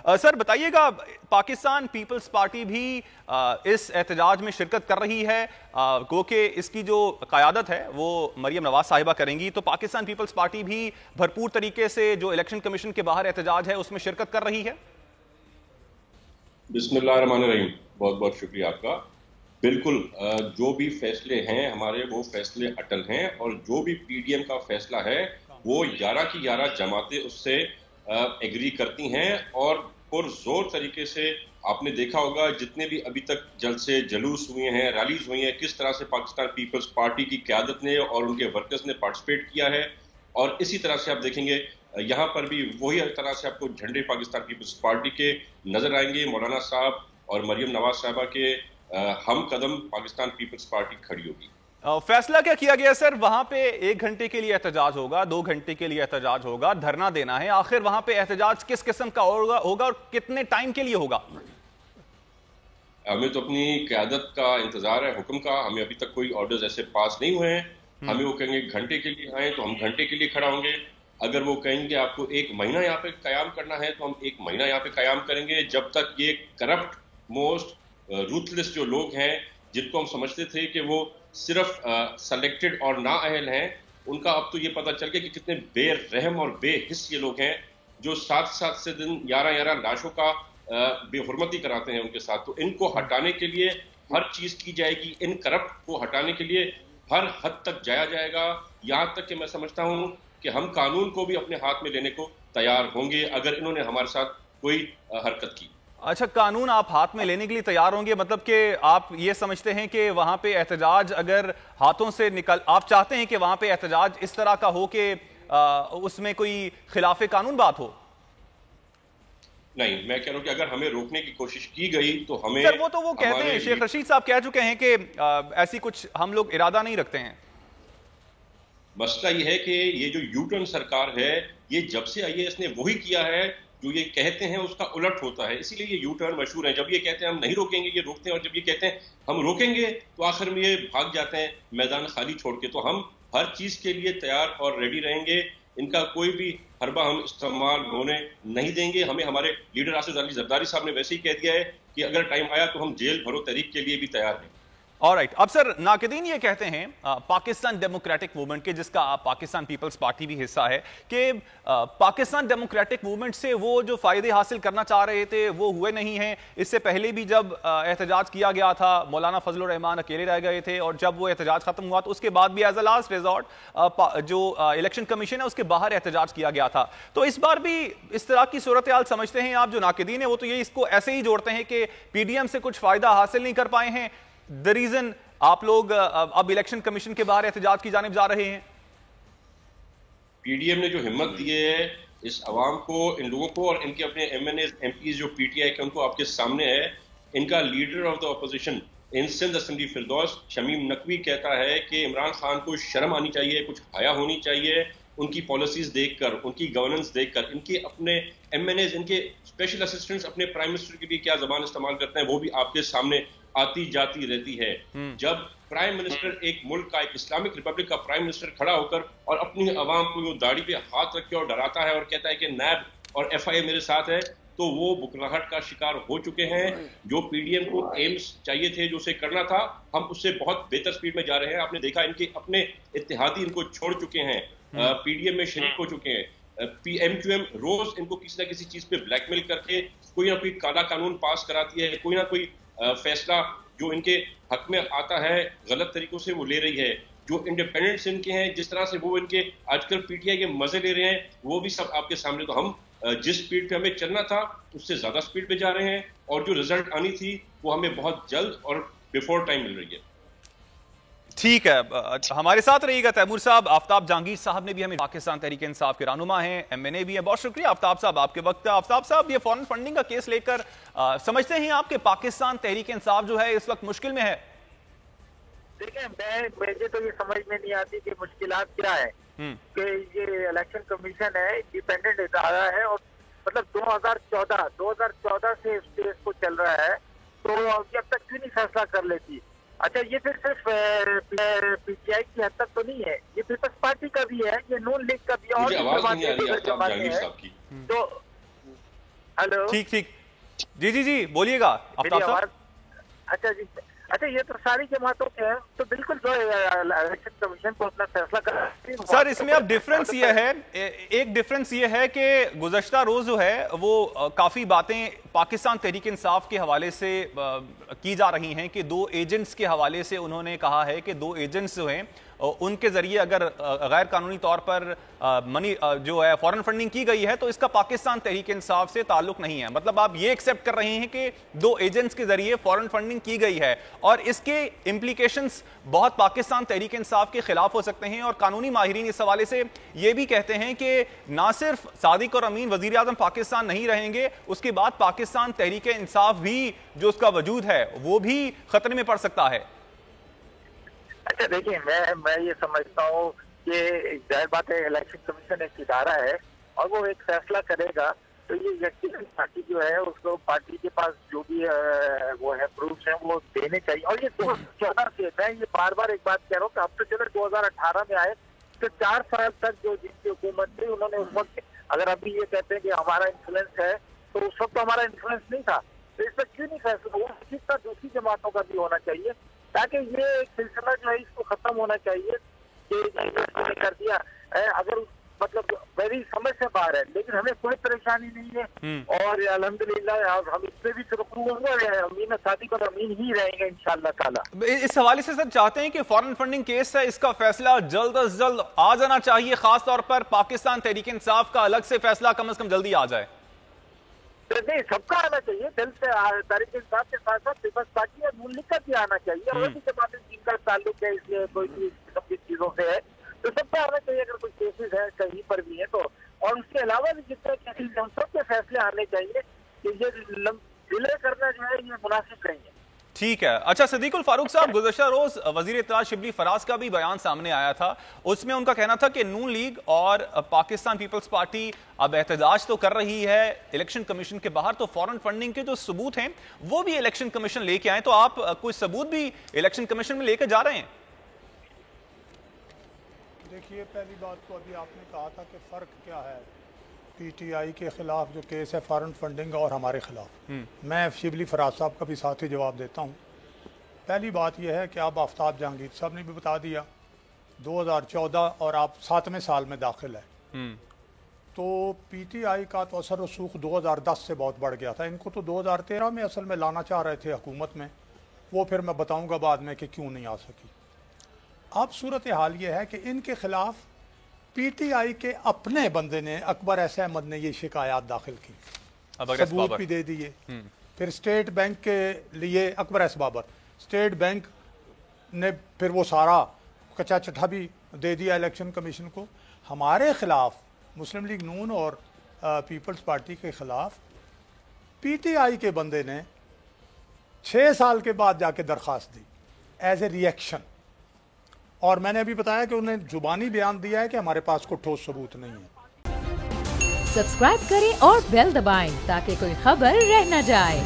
Sir बताइएगा, Pakistan peoples party भी इस एहतजाज में शिरकत कर रही है, गो कि इसकी जो क़यादत है वो मरियम नवाज साहिबा करेंगी, तो पाकिस्तान पीपल्स पार्टी भी भरपूर तरीके से जो इलेक्शन कमीशन के बाहर एहतजाज है उसमें शिरकत कर रही है। बिस्मिल्लाहिर्रहमानिर्रहीम, बहुत बहुत शुक्रिया आपका। बिल्कुल, जो भी फैसले हैं हमारे वो फैसले अटल हैं, और जो भी पीडीएम का फैसला है वो 11 की 11 जमातें उससे एग्री करती हैं। और पुरजोर तरीके से आपने देखा होगा जितने भी अभी तक जलसे जुलूस हुए हैं, रैलीज हुई हैं, किस तरह से पाकिस्तान पीपल्स पार्टी की क़यादत ने और उनके वर्कर्स ने पार्टिसिपेट किया है। और इसी तरह से आप देखेंगे यहाँ पर भी वही तरह से आपको झंडे पाकिस्तान पीपल्स पार्टी के नजर आएंगे। मौलाना साहब और मरियम नवाज साहबा के हम कदम पाकिस्तान पीपल्स पार्टी खड़ी होगी। फैसला क्या किया गया सर? वहां पे 1 घंटे के लिए एहतजाज होगा, 2 घंटे के लिए एहतजाज होगा, धरना देना है, आखिर वहां पे एहतजाज किस किस्म का होगा और कितने टाइम के लिए होगा? हमें तो अपनी क़यादत का इंतजार है, हुक्म का। हमें अभी तक कोई ऑर्डर्स ऐसे पास नहीं हुए हैं। हमें वो कहेंगे घंटे के लिए आए तो हम घंटे के लिए खड़ा होंगे। अगर वो कहेंगे आपको 1 महीना यहाँ पे कयाम करना है तो हम 1 महीना यहाँ पे कयाम करेंगे, जब तक ये करप्ट मोस्ट रूथलेस जो लोग हैं, जिनको हम समझते थे कि वो सिर्फ सेलेक्टेड और नाअहल हैं, उनका अब तो ये पता चल गया कि कितने बेरहम और बेहिस ये लोग हैं, जो 7 से दिन 11 लाशों का बेहुरमती कराते हैं उनके साथ। तो इनको हटाने के लिए हर चीज की जाएगी, इन करप्ट को हटाने के लिए हर हद तक जाया जाएगा। यहाँ तक कि मैं समझता हूँ कि हम कानून को भी अपने हाथ में लेने को तैयार होंगे अगर इन्होंने हमारे साथ कोई हरकत की। अच्छा, कानून आप हाथ में लेने के लिए तैयार होंगे, मतलब कि आप ये समझते हैं कि वहां पे एहतजाज अगर हाथों से निकल, आप चाहते हैं कि वहां पे एहतजाज इस तरह का हो कि उसमें कोई खिलाफे कानून बात हो? नहीं, मैं कह रहा हूं कि अगर हमें रोकने की कोशिश की गई तो हमें सर वो तो वो कहते हैं, शेख रशीद साहब कह चुके हैं कि ऐसी कुछ हम लोग इरादा नहीं रखते हैं। मसला ये है कि ये जो यूटर्न सरकार है, ये जब से आई है इसने वही किया है जो ये कहते हैं उसका उलट होता है। इसीलिए ये यूटर्न मशहूर है। जब ये कहते हैं हम नहीं रोकेंगे, ये रोकते हैं, और जब ये कहते हैं हम रोकेंगे तो आखिर में ये भाग जाते हैं मैदान खाली छोड़ के। तो हम हर चीज के लिए तैयार और रेडी रहेंगे। इनका कोई भी हरबा हम इस्तेमाल होने नहीं देंगे। हमें हमारे लीडर आसिफ अली जरदारी साहब ने वैसे ही कह दिया है कि अगर टाइम आया तो हम जेल भरो तहरीक के लिए भी तैयार हैं। ऑलराइट, अब सर नाक़दीन ये कहते हैं पाकिस्तान डेमोक्रेटिक मूवमेंट के, जिसका पाकिस्तान पीपल्स पार्टी भी हिस्सा है, कि पाकिस्तान डेमोक्रेटिक मूवमेंट से वो जो फायदे हासिल करना चाह रहे थे वो हुए नहीं हैं। इससे पहले भी जब एहतजाज किया गया था, मौलाना फजलुर रहमान अकेले रह गए थे, और जब वो एहतजाज खत्म हुआ तो उसके बाद भी एज अ लास्ट रिजॉर्ट जो इलेक्शन कमीशन है उसके बाहर एहतजाज किया गया था। तो इस बार भी इस तरह की सूरत हाल समझते हैं आप? जो नाक़दीन है वो तो ये इसको ऐसे ही जोड़ते हैं कि पीडीएम से कुछ फायदा हासिल नहीं कर पाए हैं, द रीजन आप लोग अब इलेक्शन कमीशन के बाहर एहतजाज की जानिब जा रहे हैं। पीडीएम ने जो हिम्मत दी है इस अवाम को, इन लोगों को, और इनके अपने एमएनए एमपी जो पीटीआई के उनको आपके सामने है। इनका leader of the opposition in Sindh assembly Firdous Shamim Naqvi कहता है कि इमरान खान को शर्म आनी चाहिए, कुछ हया होनी चाहिए। उनकी पॉलिसीज देखकर, उनकी गवर्नेंस देखकर, इनके अपने एमएनए, इनके स्पेशल असिस्टेंट्स अपने प्राइम मिनिस्टर की भी क्या जबान इस्तेमाल करते हैं वो भी आपके सामने आती जाती रहती है। जब प्राइम मिनिस्टर एक मुल्क का, एक इस्लामिक रिपब्लिक का प्राइम मिनिस्टर खड़ा होकर और अपनी आवाम को वो दाढ़ी पे हाथ रख के और डराता है और कहता है कि नैब और एफआईए मेरे साथ है, तो वो बुकराहट का शिकार हो चुके हैं। जो पीडीएम को एम्स चाहिए थे, जो उसे करना था, हम उससे बहुत बेहतर स्पीड में जा रहे हैं। आपने देखा इनके अपने इत्तेहादी इनको छोड़ चुके हैं, पीडीएम में शरीक हो चुके हैं। पीएमक्यूएम रोज इनको किसी ना किसी चीज पे ब्लैकमेल करके कोई ना कोई काला कानून पास कराती है, कोई ना कोई फैसला जो इनके हक में आता है गलत तरीकों से वो ले रही है। जो इंडिपेंडेंट्स इनके हैं, जिस तरह से वो इनके आजकल पीटीआई के मजे ले रहे हैं, वो भी सब आपके सामने। तो हम जिस स्पीड पे हमें चलना था उससे ज्यादा स्पीड पे जा रहे हैं, और जो रिजल्ट आनी थी वो हमें बहुत जल्द और बिफोर टाइम मिल रही है। ठीक है, हमारे साथ रहिएगा तैमूर साहब। आफ्ताब जहांगीर साहब ने भी हमें, पाकिस्तान तहरीक इंसाफ के रहनुमा हैं, एमएनए भी हैं। बहुत शुक्रिया आफ्ताब साहब आपके वक्त। आफ्ताब साहब, ये फॉरेन फंडिंग का केस लेकर समझते हैं आप कि पाकिस्तान तहरीक इंसाफ जो है इस वक्त मुश्किल में है? देखिए, मुझे तो ये समझ में नहीं आती कि मुश्किलात क्या है कि ये इलेक्शन कमीशन है, इंडिपेंडेंट इदारा है, और मतलब 2014 से इस केस को चल रहा है, तो अब तक क्यों नहीं फैसला कर लेती? अच्छा, ये फिर सिर्फ पीटीआई की हद तक तो नहीं है, ये पीपल्स पार्टी का भी है, ये नून लीग का भी, और आवाज नहीं आ रही है। तो हेलो, ठीक ठीक, जी जी जी बोलिएगा आफ्ताब साहब। अच्छा जी, अच्छा ये तो सारी जमातों के हैं, तो बिल्कुल जो इलेक्शन कमीशन को अपना फैसला करना। सर इसमें अब डिफरेंस ये है, एक डिफरेंस ये है कि गुज़श्ता रोज जो है वो काफी बातें पाकिस्तान तहरीक इंसाफ के हवाले से की जा रही हैं कि 2 एजेंट्स के हवाले से उन्होंने कहा है कि 2 एजेंट्स जो हैं उनके जरिए अगर गैर कानूनी तौर पर मनी जो है फॉरेन फंडिंग की गई है तो इसका पाकिस्तान तहरीक इंसाफ से ताल्लुक नहीं है। मतलब आप ये एक्सेप्ट कर रहे हैं कि 2 एजेंट्स के जरिए फॉरेन फंडिंग की गई है और इसके इम्प्लीकेशंस बहुत पाकिस्तान तहरीक इंसाफ के खिलाफ हो सकते हैं। और कानूनी माहिरीन इस हवाले से ये भी कहते हैं कि ना सिर्फ सादिक और अमीन वजीर आज़म पाकिस्तान नहीं रहेंगे, उसके बाद पाकिस्तान तहरीक इंसाफ भी जो उसका वजूद है वो भी खतरे में पड़ सकता है। अच्छा देखिए, मैं ये समझता हूँ कि जाहिर बात है इलेक्शन कमीशन एक इदारा है और वो एक फैसला करेगा, तो ये यकीनन पार्टी जो है उसको पार्टी के पास जो भी वो है प्रूफ है वो देने चाहिए। और ये 2014 से, मैं ये बार बार एक बात कह रहा हूँ कि अब तो चलो 2018 में आए तो 4 साल तक जो जिनकी हुकूमत थी उन्होंने उस वक्त, अगर अभी ये कहते हैं कि हमारा इन्फ्लुएंस है तो उस वक्त तो हमारा इन्फ्लुएंस नहीं था, तो इस पर क्यों नहीं फैसला हुआ? इसी तरह दूसरी जमातों का भी होना चाहिए ताकि ये एक सिलसिला जो है इसको खत्म होना चाहिए कि कर दिया अगर मतलब मेरी समझ से बाहर है, लेकिन हमें कोई परेशानी नहीं है और अल्हम्दुलिल्लाह हम इसमें भी सुरखरू होंगे, अमीन सादिक और अमीन ही रहेंगे इंशाअल्लाह ताला। इस हवाले से सर चाहते हैं कि फॉरेन फंडिंग केस है इसका फैसला जल्द अज जल्द आ जाना चाहिए, खास तौर पर पाकिस्तान तहरीक इंसाफ का अलग से फैसला कम से कम जल्दी आ जाए। नहीं, सबका आना चाहिए, दिल से तहरीक इंसाफ के साथ साथ पीपल्स पार्टी और नून लीग का भी आना चाहिए। और भी जमातें जिनका ताल्लुक है इसलिए कोई भी सब चीजों से है तो सबका आना चाहिए अगर कोई केसेस है कहीं पर भी है तो। और उसके अलावा भी जितने केसेस हैं सबके फैसले आने चाहिए कि ये डिले करना जो है ये मुनासिब नहीं है। ठीक है। अच्छा सदीकुल फारूक साहब, गुज़श्ता रोज वजीर इत्तलात शिबली फराज का भी बयान सामने आया था, उसमें उनका कहना था कि नून लीग और पाकिस्तान पीपल्स पार्टी अब एहतजाज तो कर रही है इलेक्शन कमीशन के बाहर, तो फॉरेन फंडिंग के जो सबूत हैं वो भी इलेक्शन कमीशन लेके आए, तो आप कोई सबूत भी इलेक्शन कमीशन में लेके जा रहे हैं? देखिए, पहली बात तो अभी आपने कहा था कि फ़र्क क्या है पीटीआई के ख़िलाफ़ जो केस है फॉरेन फंडिंग और हमारे ख़िलाफ़। मैं शिबली फराज साहब का भी साथ ही जवाब देता हूँ। पहली बात यह है कि अब आफ्ताब जहांगीर साहब ने भी बता दिया 2014 और आप 7वें साल में दाखिल है, तो पीटीआई का तो असर रसूख 2010 से बहुत बढ़ गया था। इनको तो 2013 में असल में लाना चाह रहे थे हुकूमत में, वो फिर मैं बताऊँगा बाद में कि क्यों नहीं आ सकी। अब सूरत हाल ये है कि इनके ख़िलाफ़ पीटीआई के अपने बंदे ने अकबर एस अहमद ने ये शिकायत दाखिल की, सबूत भी दे दिए। फिर स्टेट बैंक के लिए Akbar S Babar, State Bank ने फिर वो सारा कच्चा चिट्ठा भी दे दिया इलेक्शन कमीशन को। हमारे ख़िलाफ़ मुस्लिम लीग नून और पीपल्स पार्टी के ख़िलाफ़ पीटीआई के बंदे ने 6 साल के बाद जाके दरख्वास्त दी एज ए रिएक्शन, और मैंने अभी बताया कि उन्हें जुबानी बयान दिया है कि हमारे पास कोई ठोस सबूत नहीं है। सब्सक्राइब करें और बेल दबाएं ताकि कोई खबर रह न जाए।